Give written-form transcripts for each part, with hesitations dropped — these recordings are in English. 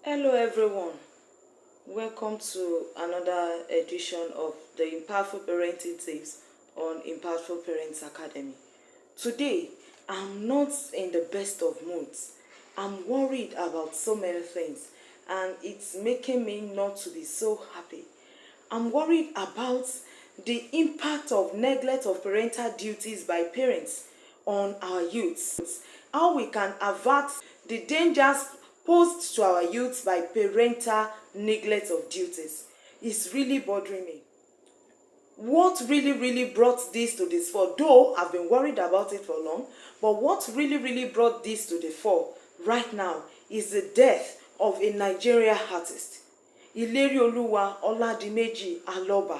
Hello everyone, welcome to another edition of the Impactful Parenting Tips on Impactful Parents Academy. Today, I'm not in the best of moods. I'm worried about so many things and it's making me not to be so happy. I'm worried about the impact of neglect of parental duties by parents on our youths. How we can avert the dangers posed to our youths by parental neglect of duties is really bothering me. What really brought this to this fore, though I've been worried about it for long, but what really brought this to the fore right now is the death of a Nigerian artist, Ilerioluwa Oladimeji Aloba,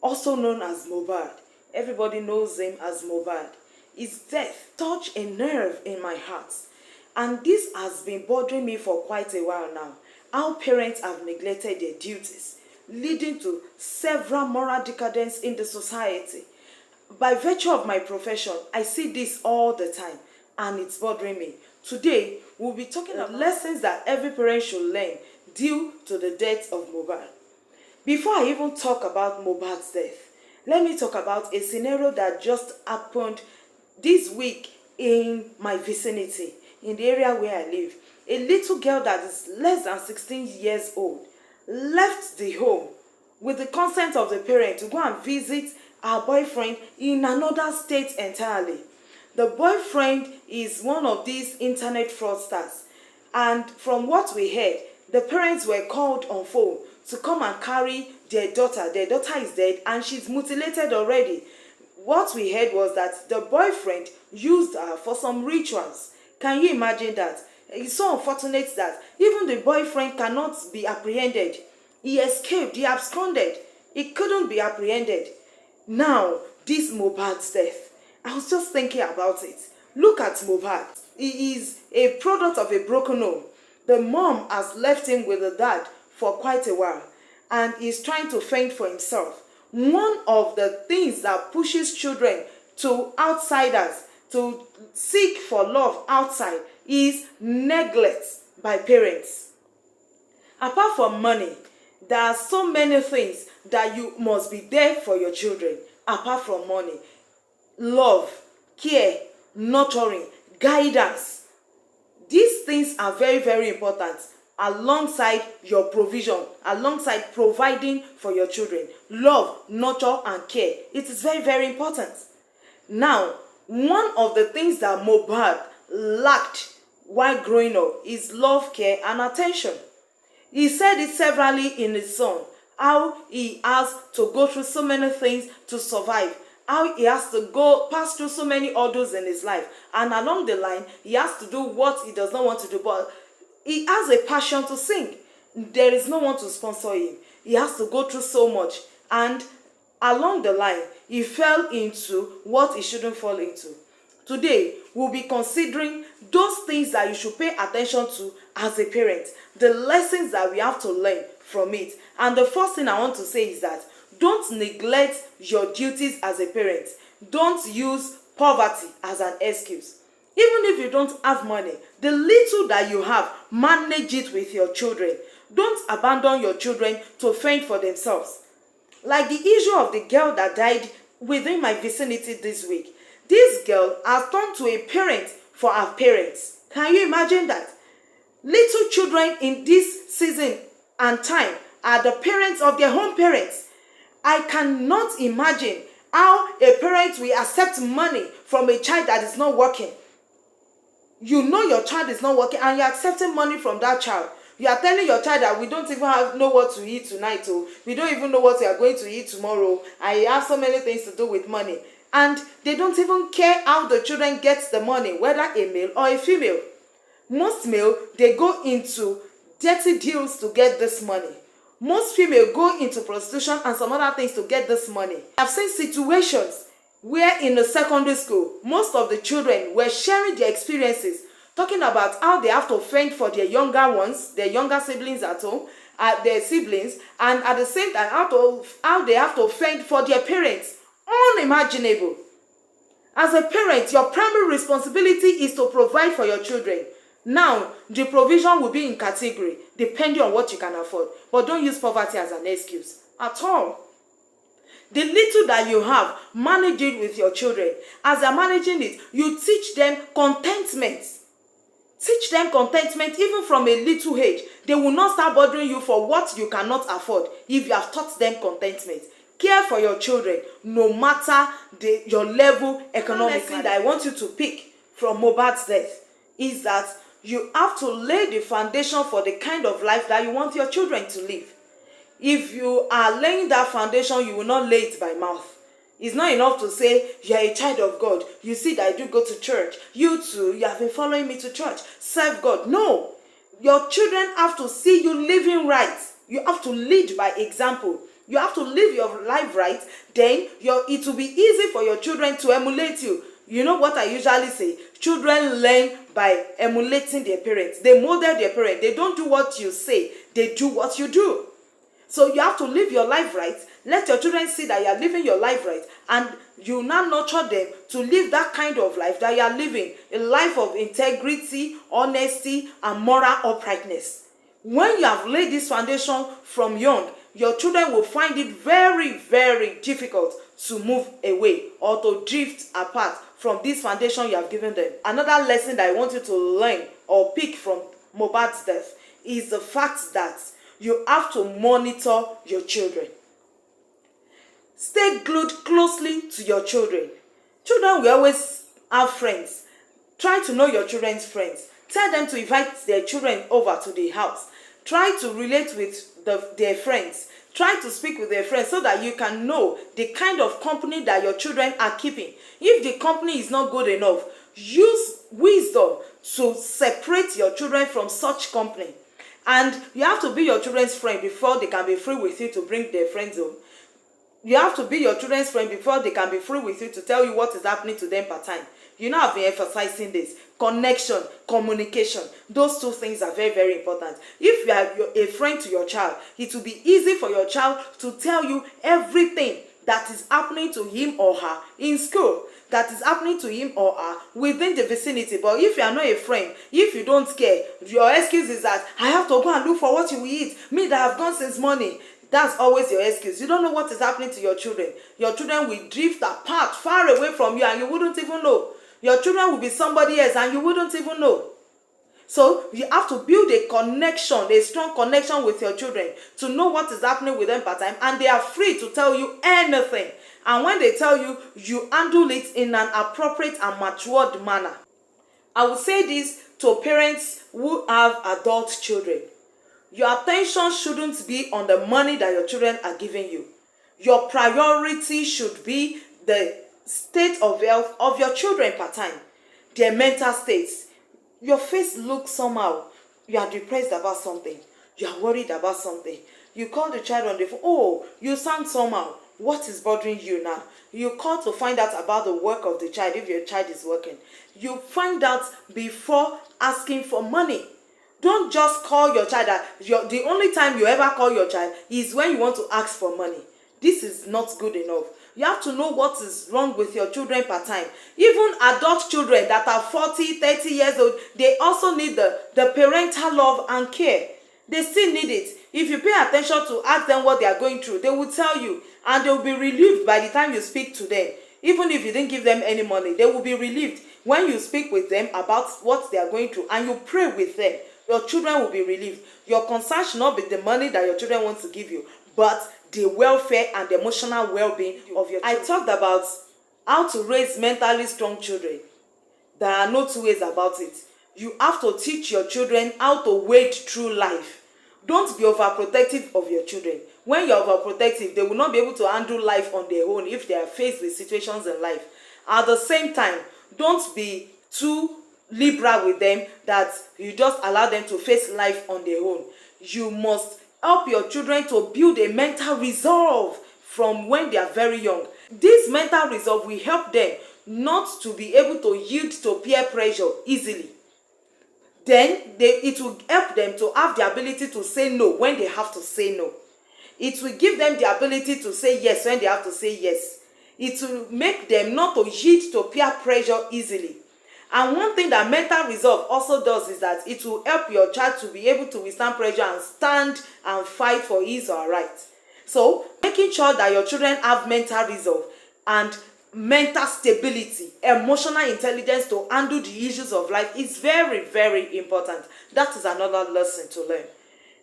also known as Mohbad. Everybody knows him as Mohbad. His death touched a nerve in my heart. And this has been bothering me for quite a while now. How parents have neglected their duties, leading to several moral decadence in the society. By virtue of my profession, I see this all the time, and it's bothering me. Today, we'll be talking about lessons that every parent should learn due to the death of Mohbad. Before I even talk about Mohbad's death, let me talk about a scenario that just happened this week in my vicinity, in the area where I live. A little girl that is less than 16 years old left the home with the consent of the parent to go and visit her boyfriend in another state entirely. The boyfriend is one of these internet fraudsters, and from what we heard, the parents were called on phone to come and carry their daughter. Their daughter is dead and she's mutilated already. What we heard was that the boyfriend used her for some rituals. Can you imagine that? It's so unfortunate that even the boyfriend cannot be apprehended. He escaped, he absconded. He couldn't be apprehended. Now, this Mohbad's death, I was just thinking about it. Look at Mohbad. He is a product of a broken home. The mom has left him with the dad for quite a while, and he's trying to fend for himself. One of the things that pushes children to outsiders, to seek for love outside, is neglect by parents. Apart from money, there are so many things that you must be there for your children. Apart from money, love, care, nurturing, guidance. These things are very important alongside your provision, alongside providing for your children. Love, nurture, and care. It is very important. Now, one of the things that Mohbad lacked while growing up is love, care, and attention. He said it severally in his song, how he has to go through so many things to survive, how he has to pass through so many hurdles in his life, and along the line, he has to do what he does not want to do, but he has a passion to sing. There is no one to sponsor him. He has to go through so much, and along the line, he fell into what he shouldn't fall into. Today, we'll be considering those things that you should pay attention to as a parent, the lessons that we have to learn from it. And the first thing I want to say is that don't neglect your duties as a parent. Don't use poverty as an excuse. Even if you don't have money, the little that you have, manage it with your children. Don't abandon your children to fend for themselves. Like the issue of the girl that died within my vicinity this week. This girl has turned to a parent for her parents. Can you imagine that? Little children in this season and time are the parents of their own parents. I cannot imagine how a parent will accept money from a child that is not working. You know your child is not working and you're accepting money from that child. You are telling your child that we don't even know what to eat tonight, or we don't even know what we are going to eat tomorrow. I have so many things to do with money. And they don't even care how the children get the money, whether a male or a female. Most male, they go into dirty deals to get this money. Most female go into prostitution and some other things to get this money. I've seen situations where in the secondary school, most of the children were sharing their experiences, talking about how they have to fend for their younger ones, their younger siblings at home, their siblings, and at the same time how they have to fend for their parents. Unimaginable. As a parent, your primary responsibility is to provide for your children. Now, the provision will be in category depending on what you can afford. But don't use poverty as an excuse at all. The little that you have, manage it with your children. As they're managing it, you teach them contentment. Teach them contentment even from a little age. They will not start bothering you for what you cannot afford if you have taught them contentment. Care for your children no matter your level economically. The lesson that I want you to pick from Mohbad's death is that you have to lay the foundation for the kind of life that you want your children to live. If you are laying that foundation, you will not lay it by mouth. It's not enough to say, you are a child of God. You see that I do go to church. You too, you have been following me to church. Serve God. No. Your children have to see you living right. You have to lead by example. You have to live your life right. Then it will be easy for your children to emulate you. You know what I usually say? Children learn by emulating their parents. They model their parents. They don't do what you say. They do what you do. So you have to live your life right. Let your children see that you are living your life right. And you now nurture them to live that kind of life that you are living. A life of integrity, honesty, and moral uprightness. When you have laid this foundation from young, your children will find it very, very difficult to move away or to drift apart from this foundation you have given them. Another lesson that I want you to learn or pick from Mohbad's death is the fact that you have to monitor your children. Stay glued closely to your children. Children will always have friends. Try to know your children's friends. Tell them to invite their children over to the house. Try to relate with their friends. Try to speak with their friends so that you can know the kind of company that your children are keeping. If the company is not good enough, use wisdom to separate your children from such company. And you have to be your children's friend before they can be free with you to bring their friends home. You have to be your children's friend before they can be free with you to tell you what is happening to them part time. You know, I've been emphasizing this. Connection, communication. Those two things are very, very important. If you are a friend to your child, it will be easy for your child to tell you everything that is happening to him or her in school, that is happening to him or her within the vicinity. But if you are not a friend, if you don't care, your excuse is that I have to go and look for what you will eat. Me that have gone since morning. That's always your excuse. You don't know what is happening to your children. Your children will drift apart, far away from you, and you wouldn't even know. Your children will be somebody else, and you wouldn't even know. So you have to build a connection, a strong connection with your children to know what is happening with them part time, and they are free to tell you anything. And when they tell you, you handle it in an appropriate and matured manner. I will say this to parents who have adult children. Your attention shouldn't be on the money that your children are giving you. Your priority should be the state of health of your children part time, their mental states. Your face looks somehow. You are depressed about something. You are worried about something. You call the child on the phone. Oh, you sound somehow. What is bothering you now? You call to find out about the work of the child if your child is working. You find out before asking for money. Don't just call your child. The only time you ever call your child is when you want to ask for money. This is not good enough. You have to know what is wrong with your children part time. Even adult children that are 40, 30 years old, they also need the parental love and care. They still need it. If you pay attention to ask them what they are going through, they will tell you, and they will be relieved by the time you speak to them. Even if you didn't give them any money, they will be relieved when you speak with them about what they are going through and you pray with them. Your children will be relieved. Your concern should not be the money that your children want to give you, but the welfare and the emotional well-being of your children. I talked about how to raise mentally strong children. There are no two ways about it. You have to teach your children how to wade through life. Don't be overprotective of your children. When you're overprotective, they will not be able to handle life on their own if they are faced with situations in life. At the same time, don't be too liberal with them that you just allow them to face life on their own. You must help your children to build a mental resolve from when they are very young. This mental resolve will help them not to be able to yield to peer pressure easily. Then it will help them to have the ability to say no when they have to say no. It will give them the ability to say yes when they have to say yes. It will make them not to yield to peer pressure easily. And one thing that mental resolve also does is that it will help your child to be able to withstand pressure and stand and fight for his or her right. So making sure that your children have mental resolve and mental stability, emotional intelligence to handle the issues of life is very, very important. That is another lesson to learn.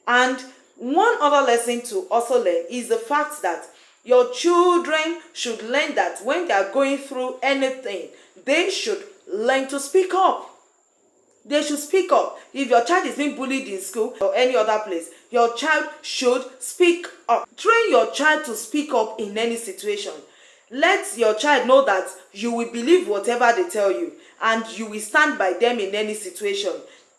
And one other lesson to also learn is the fact that your children should learn that when they are going through anything, they should learn to speak up. They should speak up. If your child is being bullied in school or any other place, your child should speak up. Train your child to speak up in any situation. Let your child know that you will believe whatever they tell you and you will stand by them in any situation.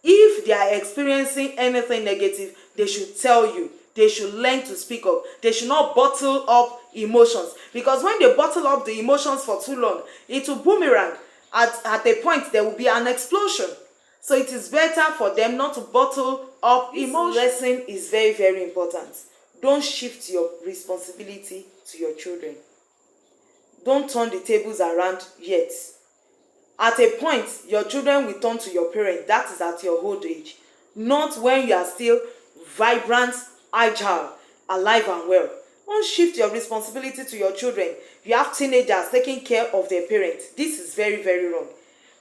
If they are experiencing anything negative, they should tell you. They should learn to speak up. They should not bottle up emotions, because when they bottle up the emotions for too long, it will boomerang. At a point, there will be an explosion. So it is better for them not to bottle up emotions. This lesson is very, very important. Don't shift your responsibility to your children. Don't turn the tables around yet. At a point, your children will turn to your parents. That is at your old age. Not when you are still vibrant, agile, alive and well. Don't shift your responsibility to your children. You have teenagers taking care of their parents. This is very, very wrong.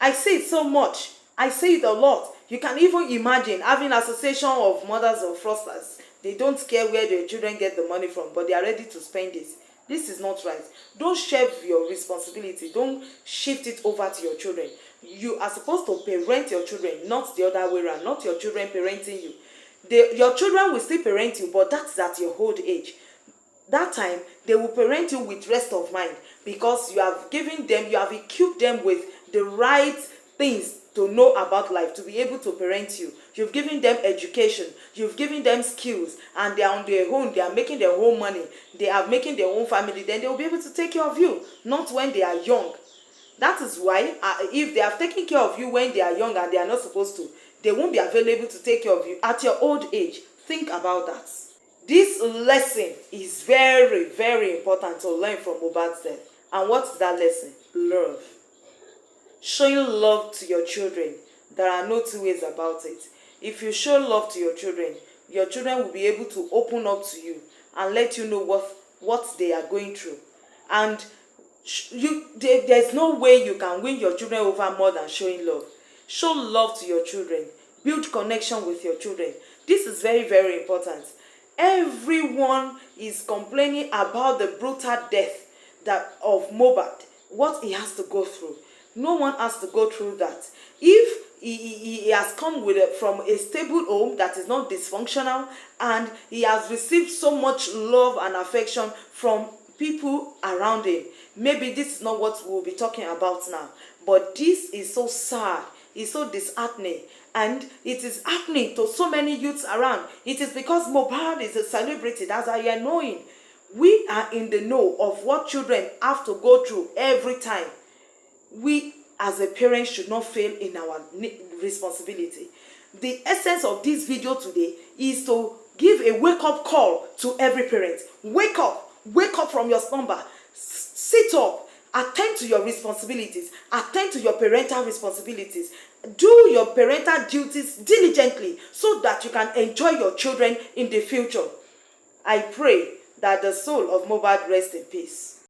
I say it so much. I say it a lot. You can even imagine having an association of mothers or fosters. They don't care where their children get the money from, but they are ready to spend this. This is not right. Don't share your responsibility. Don't shift it over to your children. You are supposed to parent your children, not the other way around. Not your children parenting you. Your children will still parent you, but that's at your old age. That time, they will parent you with rest of mind, because you have given them, you have equipped them with the right things to know about life, to be able to parent you. You've given them education, you've given them skills, and they are on their own, they are making their own money, they are making their own family. Then they will be able to take care of you, not when they are young. That is why if they have taken care of you when they are young and they are not supposed to, they won't be available to take care of you at your old age. Think about that. This lesson is very, very important to learn from Mohbad's death. And what's that lesson? Love. Showing love to your children. There are no two ways about it. If you show love to your children will be able to open up to you and let you know what they are going through. And there's no way you can win your children over more than showing love. Show love to your children. Build connection with your children. This is very, very important. Everyone is complaining about the brutal death of Mohbad, what he has to go through. No one has to go through that. If he has come from a stable home that is not dysfunctional, and he has received so much love and affection from people around him, maybe this is not what we'll be talking about now. But this is so sad. It's so disheartening. And it is happening to so many youths around. It is because Mohbad is a celebrity. That's how you are knowing. We are in the know of what children have to go through every time. We as a parent should not fail in our responsibility. The essence of this video today is to give a wake-up call to every parent. Wake up. Wake up from your slumber. Sit up. Attend to your responsibilities. Attend to your parental responsibilities. Do your parental duties diligently so that you can enjoy your children in the future. I pray that the soul of Mohbad rest in peace.